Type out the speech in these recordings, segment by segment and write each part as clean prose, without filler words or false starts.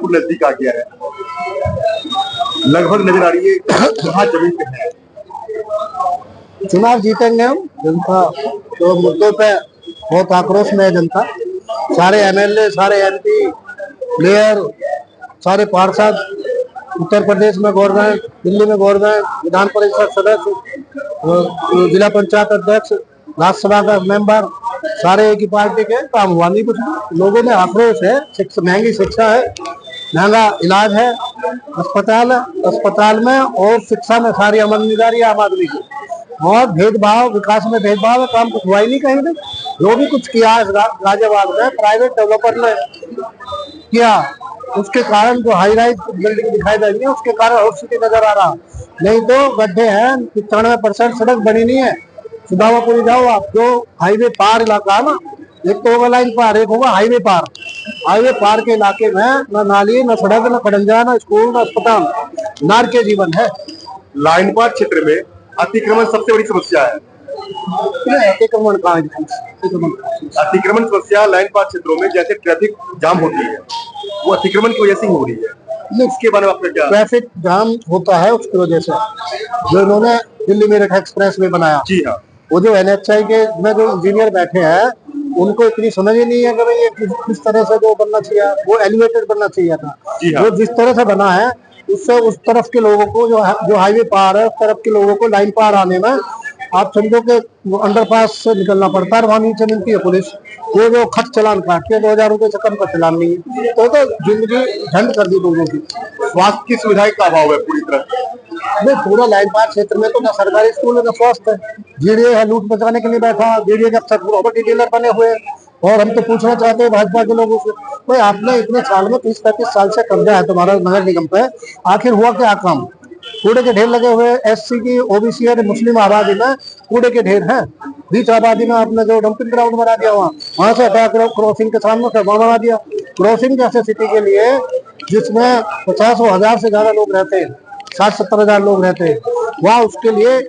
बिल्कुल नजदीक आ गया है, लगभग नजर आ रही है कहाँ जमीन पे है। चुनाव जीतेंगे हम। जनता तो मुद्दों पे बहुत आक्रोश में है जनता। सारे एमएलए, सारे एमपी, मेयर, सारे पार्षद, उत्तर प्रदेश में गवर्नमेंट, दिल्ली में गवर्नमेंट, विधान परिषद सदस्य, जिला पंचायत अध्यक्ष, राज्यसभा का मेंबर, सारे एक ही पार्टी के। काम हुआ नहीं कुछ भी। लोगों में आक्रोश है। महंगी शिक्षा है, महंगा इलाज है, अस्पताल में और शिक्षा में सारी अमलदारी आम आदमी की, और भेदभाव, विकास में भेदभाव है। काम कुछ हुआ ही नहीं कहीं भी। जो भी कुछ किया है गाजियाबाद में प्राइवेट डेवलपर ने किया, उसके कारण जो हाई राइज बिल्डिंग दिखाई दे रही है, उसके कारण और सिटी नजर आ रहा। नहीं तो गड्ढे हैं, 95% सड़क बनी नहीं है। सुदामापुरी जाओ आप, जो हाईवे पार इलाका है ना, एक तो होगा लाइन पार, एक होगा हाईवे पार। हाईवे पार के इलाके में न नाली, न सड़क, न खड़ंजा, न स्कूल, न अस्पताल, नार के जीवन है। लाइन पार क्षेत्र में अतिक्रमण सबसे बड़ी समस्या है। अतिक्रमण कहाँ है? अतिक्रमण समस्या लाइन पार क्षेत्रों में जैसे ट्रैफिक जाम होती है, वो अतिक्रमण की वजह से ही हो रही है। इसके बारे में आपका क्या? ट्रैफिक जाम होता है उसकी वजह से, जो इन्होंने दिल्ली मेरठ एक्सप्रेस वे बनाया। जी हाँ। वो जो एनएचआई के में जो इंजीनियर बैठे हैं, उनको इतनी समझ ही नहीं है कि भाई ये किस तरह से जो बनना चाहिए, वो एलिवेटेड बनना चाहिए था। हाँ। वो जिस तरह से बना है, उससे उस तरफ के लोगों को, जो हाईवे पार है, उस तरफ के लोगों को लाइन पार आने में आप समझो कि अंडरपास से निकलना पड़ता है। वहां नीचे मिलती है पुलिस, वो जो खत चलान काटती है, 2000 रुपए से कम का चलान नहीं है। तो जिंदगी झंड कर दी लोगों की। स्वास्थ्य की सुविधाएं का अभाव है पूरी तरह। पूरा लाइन पार क्षेत्र में तो ना सरकारी स्कूल है, ना स्वास्थ्य है। जीडीए है लूट बचाने के लिए बैठा। जीडीए के अफसर प्रॉपर्टी डीलर बने हुए हैं। और हम तो पूछना चाहते हैं भाजपा के लोगों से, भाई आपने इतने साल में 30-35 साल से कब्जा है तुम्हारा नगर निगम पे, आखिर हुआ क्या काम? कूड़े के ढेर लगे हुए, एससी की, ओबीसी और मुस्लिम आबादी में कूड़े के ढेर हैं। बीच आबादी में आपने जो डंपिंग ग्राउंड बना दिया, वहां से हटा क्रॉसिंग के सामने से वहां बना दिया। क्रॉसिंग जैसे सिटी के लिए, जिसमें 50,000 से ज्यादा लोग रहते हैं, 60-70 हजार लोग रहते हैं, वहाँ उसके लिए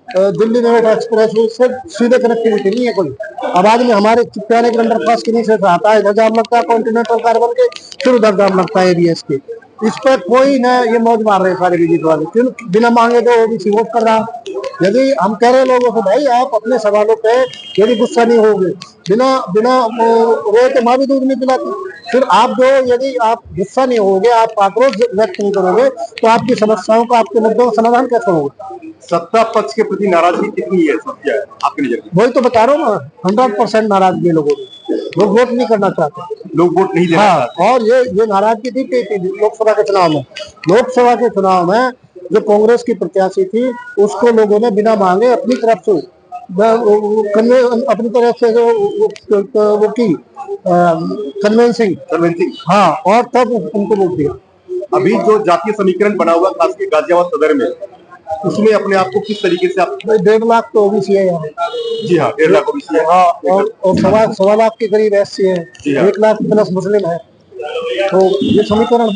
दिल्ली मेरठ एक्सप्रेस से सीधे कनेक्टिविटी नहीं है कोई। आबादी में हमारे चिप्याने के अंडरपास के नीचे से आता है, इधर जाम लगता है कॉन्टिनेंटल कार्बन के, फिर उधर जाम लगता है एबीएस के। इस पर कोई न ये मौज मार रहे सारे बीजेपी वाले, क्यों बिना मांगे तो ओबीसी वोट कर रहा। यदि हम कह रहे लोगों को, भाई आप अपने सवालों पे यदि गुस्सा नहीं होगे, बिना रोए तो माँ भी दूध नहीं पिलाती। फिर आप जो, यदि आप गुस्सा नहीं होगे, आप आक्रोश व्यक्त नहीं करोगे, तो आपकी समस्याओं का, आपके मुद्दों का समाधान कैसे होगा? सत्ता पक्ष के प्रति नाराजगी कितनी है, सब क्या है आपकी नजर में? वही तो बता रहा हूँ ना, 100% नाराजगी लोगों में। लोग वोट नहीं करना चाहते, लोग वोट नहीं देना चाहते। और ये नाराजगी थी लोकसभा के चुनाव में। लोकसभा के चुनाव में जो कांग्रेस की प्रत्याशी थी, उसको लोगों ने बिना मांगे अपनी तरफ से अपनी तरफ से वो की कन्वेंसिंग, हाँ, और तब उनको वोट दिया। अभी जो जातीय समीकरण बना हुआ खासकर गाजियाबाद सदर में, उसमें अपने आप को किस तरीके से आप? 1.5 लाख तो ओबीसी है यहाँ। जी हाँ, 1.5 लाख ओबीसी है। हाँ, और 1.25 लाख के करीब एससी है। 1 लाख प्लस मुस्लिम है। तो ये समीकरण,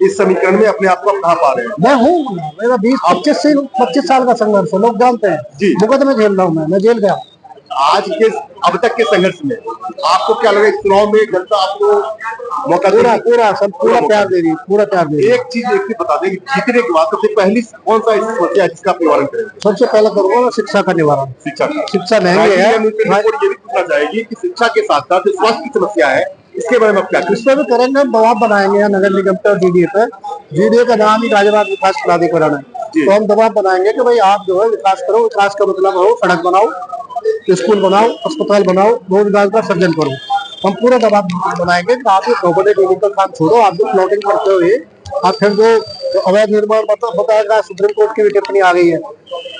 इस समीकरण में अपने आप को आप कहाँ पा रहे हैं? मैं हूँ, मेरा 25 साल का संघर्ष है, लोग जानते हैं। मुकदमे झेल रहा हूँ, मैं जेल गया। आज के अब तक के संघर्ष में आपको क्या लगा, इस चुनाव में जनता आपको मौका पूरा प्यार दे रही है, पूरा प्यार दे रही है। एक चीज बता दें, जीतने के बाद सबसे पहली कौन सा समस्या है जिसका निवारण करेंगे? सबसे पहले करूंगा शिक्षा का निवारण। शिक्षा महंगी है। ये भी पूछना चाहेगी कि शिक्षा के साथ साथ स्वास्थ्य की समस्या है, इसके बारे में आप क्या? इस पर भी करेंगे, दबाव बनाएंगे नगर निगम पे और जीडीए पे। जीडीए का नाम ही गाजियाबाद विकास प्राधिकरण है, तो हम दबाव बनाएंगे कि भाई आप जो है विकास करो। विकास का मतलब हो सड़क बनाओ, स्कूल बनाओ, अस्पताल बनाओ, रोजगार का सृजन करो। हम पूरा दबाव बनाएंगे कि आप ये प्रॉपर्टी डीलिंग का काम छोड़ो। आप जो प्लॉटिंग करते हुए, आप फिर जो अवैध निर्माण बताएगा, सुप्रीम कोर्ट की भी टिप्पणी आ गई है।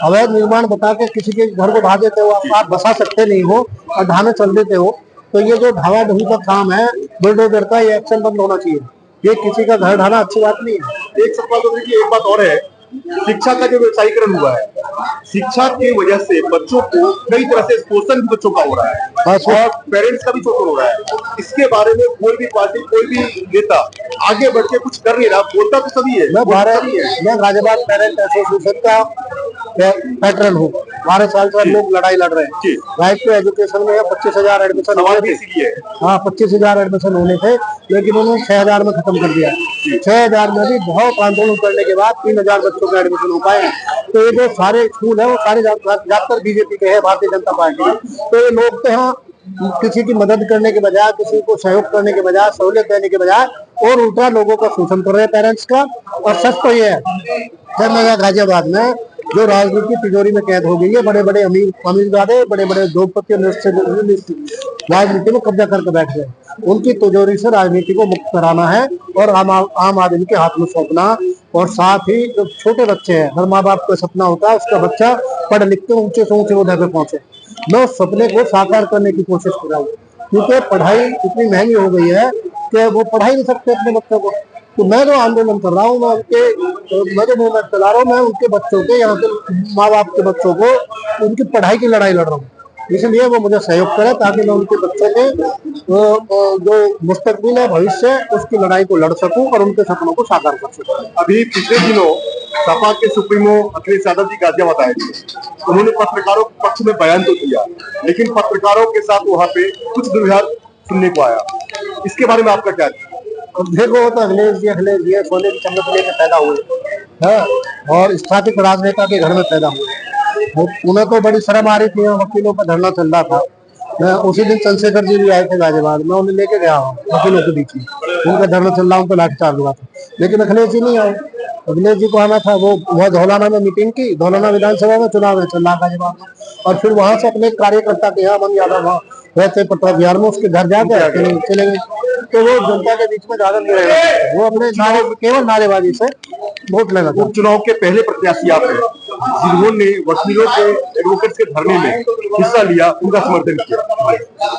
अवैध निर्माण बता के किसी के घर को ढा देते हो, आप बसा सकते नहीं हो और ढाने चल देते हो, तो ये जो ढावा ढूंढ का काम है बुलडोजर का, ये एक्शन बंद होना चाहिए। ये किसी का घर ढाना अच्छी बात नहीं है। एक सवाल तो देखिए, एक बात और है, शिक्षा का जो व्यवसायीकरण हुआ है, शिक्षा की वजह से बच्चों को कई तरह से शोषण भी बच्चों का हो रहा है और पेरेंट्स का भी शोषण हो रहा है। इसके बारे में कोई भी पार्टी, कोई भी नेता आगे बढ़ के कुछ कर नहीं रहा। बोलता तो सभी है, मैं गाजियाबाद पेरेंट एसोसिएशन का पैटर्न हो। 12 साल से हम लोग लड़ाई लड़ रहे जी। हैं। राइट टू एजुकेशन में 25,000 एडमिशन सवाल होने भी थे। इसीलिए है। हाँ, 25,000 एडमिशन होने थे, लेकिन उन्होंने 6,000 में खत्म कर दिया। 6,000 में भी बहुत आंदोलन करने के बाद 3,000 बच्चों का एडमिशन हो पाए। तो ये जो सारे स्कूल है वो सारे ज्यादातर बीजेपी के हैं, भारतीय जनता पार्टी के। तो ये लोग तो यहाँ किसी की मदद करने के बजाय, किसी को सहयोग करने के बजाय, सहूलियत देने के बजाय और उल्टा लोगों का शोषण कर रहे हैं पेरेंट्स का। और सच तो ये है, जब मैं गाजियाबाद में जो राजनीति तिजोरी में कैद हो गई है, बड़े बड़े अमीरजादे, बड़े बड़े उद्योगपति राजनीति में कब्जा करके बैठ गए। उनकी तिजोरी से राजनीति को मुक्त कराना है और आम आदमी के हाथ में सौंपना। और साथ ही जो छोटे बच्चे हैं, हर माँ बाप का सपना होता है उसका बच्चा पढ़ लिख के ऊंचे से ऊंचे ओहदे पे पहुंचे। मैं उस सपने को साकार करने की कोशिश कर रहा हूँ, क्योंकि पढ़ाई इतनी महंगी हो गई है कि वो पढ़ा ही नहीं सकते अपने बच्चों को। तो मैं जो आंदोलन कर रहा हूँ, मैं जो मूवमेंट चला रहा हूँ, मैं उनके बच्चों के, यहाँ के माँ बाप के बच्चों को, उनकी पढ़ाई की लड़ाई लड़ रहा हूँ। इसलिए वो मुझे सहयोग करे ताकि मैं उनके बच्चों के जो मुस्तकबिल है, भविष्य, उसकी लड़ाई को लड़ सकूं और उनके सपनों को साकार कर सकूं। अभी पिछले दिनों सपा के सुप्रीमो अखिलेश यादव जी गाजियाबाद आए थे। उन्होंने पत्रकारों के पक्ष में बयान तो दिया, लेकिन पत्रकारों के साथ वहां पे कुछ दुर्व्यवहार सुनने को आया। इसके बारे में आपका क्या? देखो, वो तो अखिलेश जी सोने की चम्मच लेकर पैदा हुए हैं और स्थापित राजनेता के घर में पैदा हुए। उन्हें तो बड़ी शर्म आ रही थी, वकीलों का धरना चल रहा था। मैं उसी दिन चंद्रशेखर जी भी आए थे गाजियाबाद, मैं उन्हें लेके गया हूँ वकीलों के बीच में। उनका धरना चल रहा, उन पर लाठीचार्ज हुआ था, लेकिन अखिलेश जी नहीं आए। अखिलेश जी को आना था, वो वह धौलाना में मीटिंग की, धौलाना विधानसभा में चुनाव है चल रहा गाजियाबाद में, और फिर वहां से अपने कार्यकर्ता के यहाँ अमन यादव वहाँ रहते पटवा बिहार में, उसके घर जाकर चले गए। तो वो जनता के बीच में ज्यादा नहीं रहेगा, वो अपने केवल नारेबाजी से वोट लेगा। उपचुनाव के पहले प्रत्याशी आप हैं, जिन्होंने वकीलों के, एडवोकेट्स के धरने में हिस्सा लिया, उनका समर्थन किया।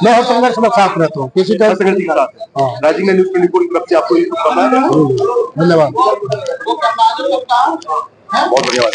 मैं हर संघर्ष में साथ रहता हूँ, किसी तरह से। राजीव न्यूज 24 की तरफ से आपको ये शुभकामनाएं। धन्यवाद। बहुत धन्यवाद।